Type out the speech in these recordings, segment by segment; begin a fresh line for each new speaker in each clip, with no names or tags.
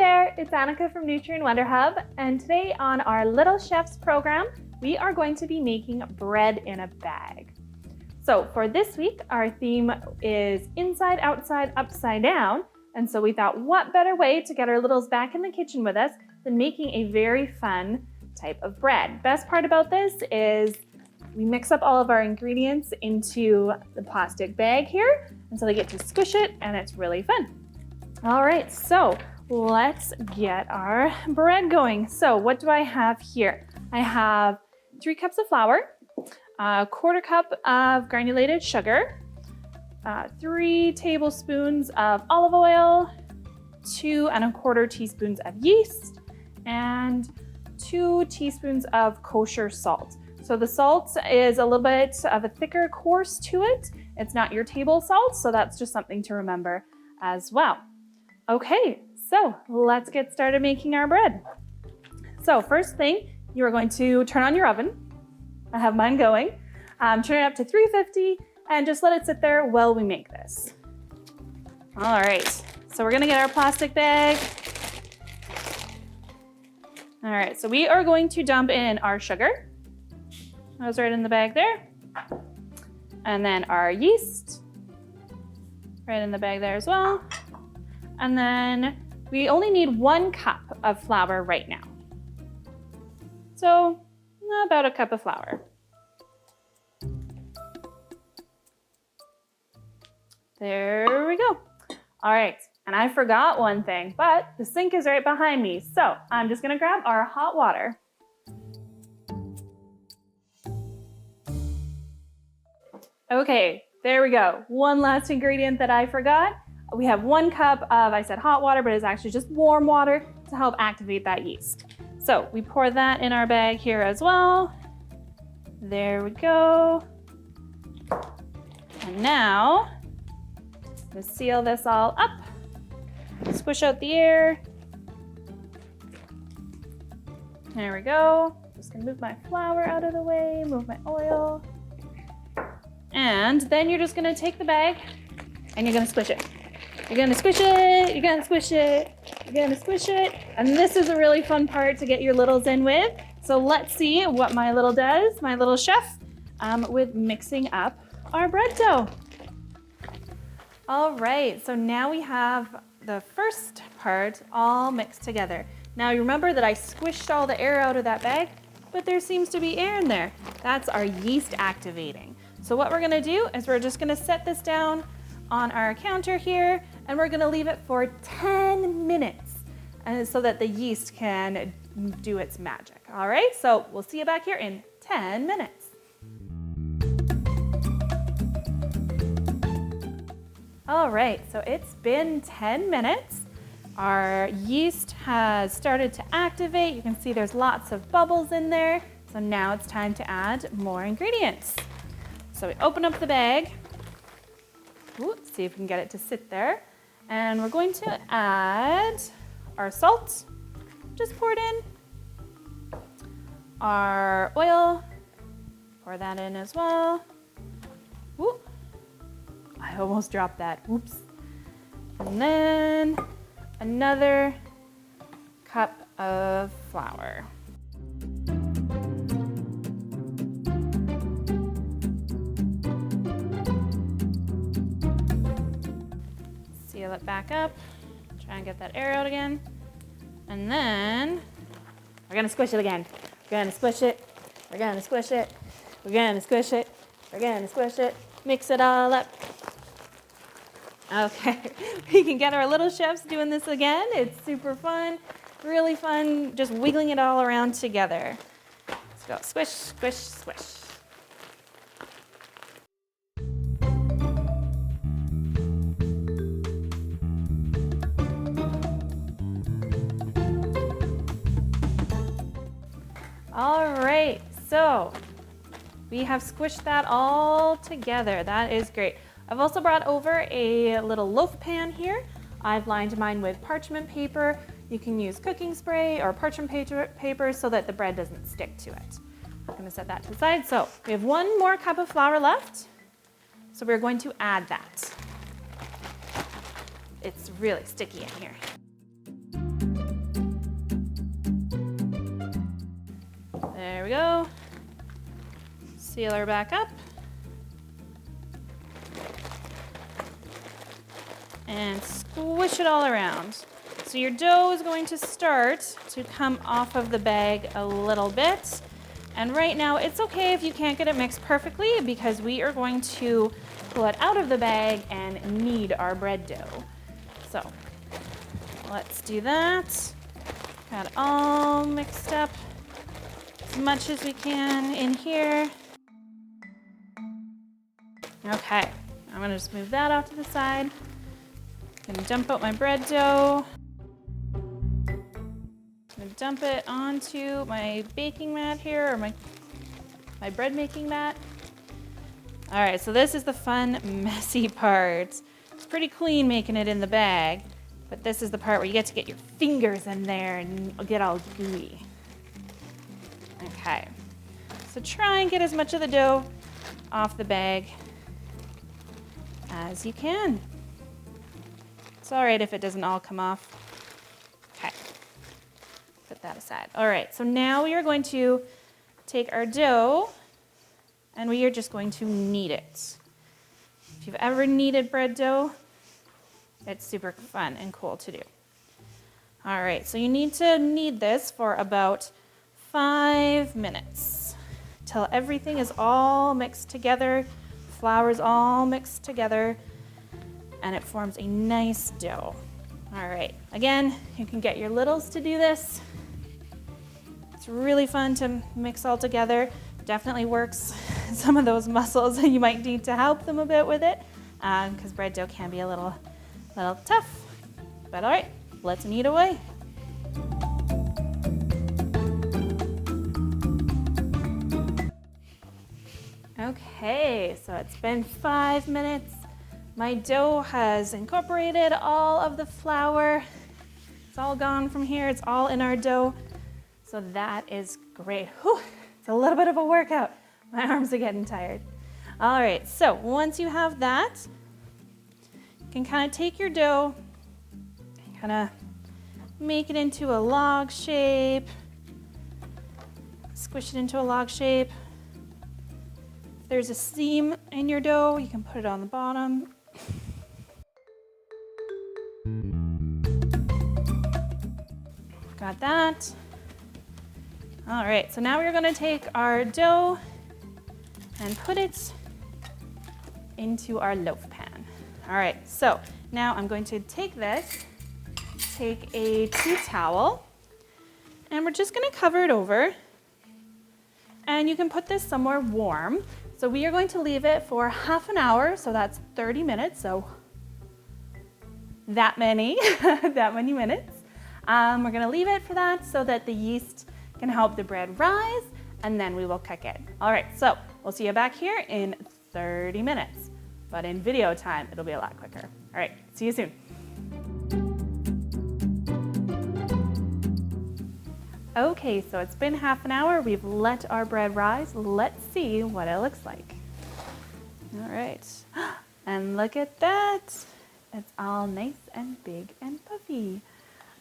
there, it's Annika from Nutrien Wonderhub, and today on our Lil Chefs program, we are going to be making bread in a bag. So for this week, our theme is inside, outside, upside down, and so we thought what better way to get our littles back in the kitchen with us than making a very fun type of bread. Best part about this is we mix up all of our ingredients into the plastic bag here, and so they get to squish it, and it's really fun. All right, so let's get our bread going. So what do I have here? I have 3 cups of flour, a 1/4 cup of granulated sugar, 3 tablespoons of olive oil, 2 1/4 teaspoons of yeast, and 2 teaspoons of kosher salt. So the salt is a little bit of a thicker course to it. It's not your table salt, so that's just something to remember as well. Okay, so let's get started making our bread. So first thing, you are going to turn on your oven. I have mine going. Turn it up to 350 and just let it sit there while we make this. All right, so we're gonna get our plastic bag. All right, so we are going to dump in our sugar. Goes right in the bag there. And then our yeast, right in the bag there as well. And then we only need 1 cup of flour right now. So about a cup of flour. There we go. All right, and I forgot one thing, but the sink is right behind me. So I'm just gonna grab our hot water. Okay, there we go. One last ingredient that I forgot. We have 1 cup of, I said hot water, but it's actually just warm water to help activate that yeast. So we pour that in our bag here as well. There we go. And now, let's seal this all up. Squish out the air. There we go. Just gonna move my flour out of the way, move my oil. And then you're just gonna take the bag and you're gonna squish it. You're gonna squish it, you're gonna squish it, you're gonna squish it. And this is a really fun part to get your littles in with. So let's see what my little does, my little chef, with mixing up our bread dough. All right, so now we have the first part all mixed together. Now you remember that I squished all the air out of that bag, but there seems to be air in there. That's our yeast activating. So what we're gonna do is we're just gonna set this down on our counter here, and we're gonna leave it for 10 minutes so that the yeast can do its magic. All right, so we'll see you back here in 10 minutes. All right, so it's been 10 minutes. Our yeast has started to activate. You can see there's lots of bubbles in there. So now it's time to add more ingredients. So we open up the bag. Ooh, see if we can get it to sit there. And we're going to add our salt. Just pour it in. Our oil. Pour that in as well. Ooh, I almost dropped that. Oops. And then another cup of flour. Seal it back up. Try and get that air out again. And then we're gonna squish it again. We're gonna squish it. We're gonna squish it. We're gonna squish it. We're gonna squish it. Mix it all up. Okay, we can get our little chefs doing this again. It's super fun, really fun, just wiggling it all around together. Let's go, squish, squish, squish. All right, so we have squished that all together. That is great. I've also brought over a little loaf pan here. I've lined mine with parchment paper. You can use cooking spray or parchment paper so that the bread doesn't stick to it. I'm gonna set that to the side. So we have 1 more cup of flour left. So we're going to add that. It's really sticky in here. sealer back up. And squish it all around. So your dough is going to start to come off of the bag a little bit. And right now, it's okay if you can't get it mixed perfectly because we are going to pull it out of the bag and knead our bread dough. So let's do that. Got it all mixed up as much as we can in here. Okay, I'm gonna just move that off to the side. Gonna dump out my bread dough. Gonna dump it onto my baking mat here, or my bread making mat. All right, so this is the fun, messy part. It's pretty clean making it in the bag, but this is the part where you get to get your fingers in there and get all gooey. Okay, so try and get as much of the dough off the bag as you can. It's all right if it doesn't all come off. Okay, put that aside. All right, so now we are going to take our dough and we are just going to knead it. If you've ever kneaded bread dough, it's super fun and cool to do. All right, so you need to knead this for about 5 minutes till everything is all mixed together, flour is all mixed together, and it forms a nice dough. All right, again, you can get your littles to do this. It's really fun to mix all together. Definitely works some of those muscles that you might need to help them a bit with it, because bread dough can be a little tough. But all right, let's knead away. Okay, so it's been 5 minutes. My dough has incorporated all of the flour. It's all gone from here. It's all in our dough. So that is great. Whew, it's a little bit of a workout. My arms are getting tired. All right, so once you have that, you can kind of take your dough and kind of make it into a log shape. Squish it into a log shape. If there's a seam in your dough, you can put it on the bottom. Got that. All right, so now we're gonna take our dough and put it into our loaf pan. All right, so now I'm going to take this, take a tea towel, and we're just gonna cover it over. And you can put this somewhere warm. So we are going to leave it for half an hour, so that's 30 minutes, so that many minutes. We're gonna leave it for that so that the yeast can help the bread rise, and then we will cook it. All right, so we'll see you back here in 30 minutes, but in video time, it'll be a lot quicker. All right, see you soon. Okay, so it's been half an hour. We've let our bread rise. Let's see what it looks like. All right, and look at that. It's all nice and big and puffy.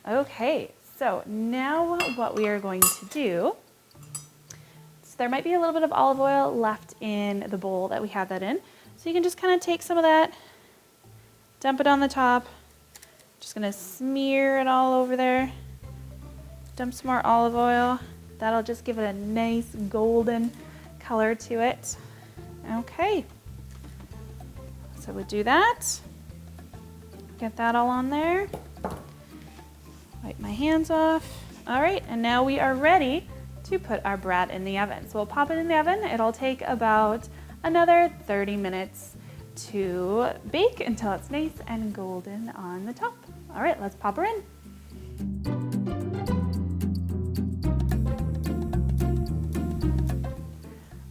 Okay, so now what we are going to do, so there might be a little bit of olive oil left in the bowl that we have that in. So you can just kind of take some of that, dump it on the top. Just gonna smear it all over there. Dump some more olive oil. That'll just give it a nice golden color to it. Okay, so we'll do that. Get that all on there. Wipe my hands off. All right, and now we are ready to put our bread in the oven. So we'll pop it in the oven. It'll take about another 30 minutes to bake until it's nice and golden on the top. All right, let's pop her in.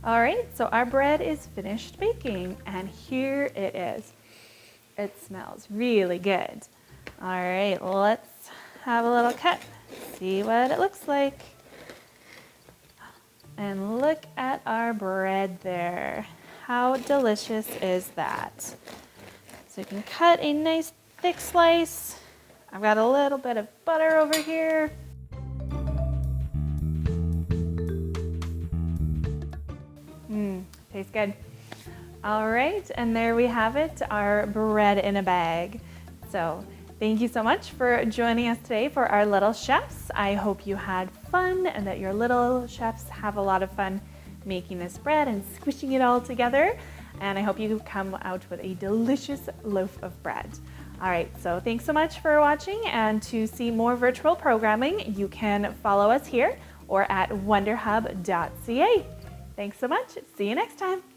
All right, so our bread is finished baking, and here it is. It smells really good. All right, let's have a little cut, see what it looks like. And look at our bread there. How delicious is that? So you can cut a nice thick slice. I've got a little bit of butter over here. Tastes good. All right, and there we have it, our bread in a bag. So thank you so much for joining us today for our Little Chefs. I hope you had fun and that your little chefs have a lot of fun making this bread and squishing it all together. And I hope you come out with a delicious loaf of bread. All right, so thanks so much for watching, and to see more virtual programming, you can follow us here or at wonderhub.ca. Thanks so much. See you next time.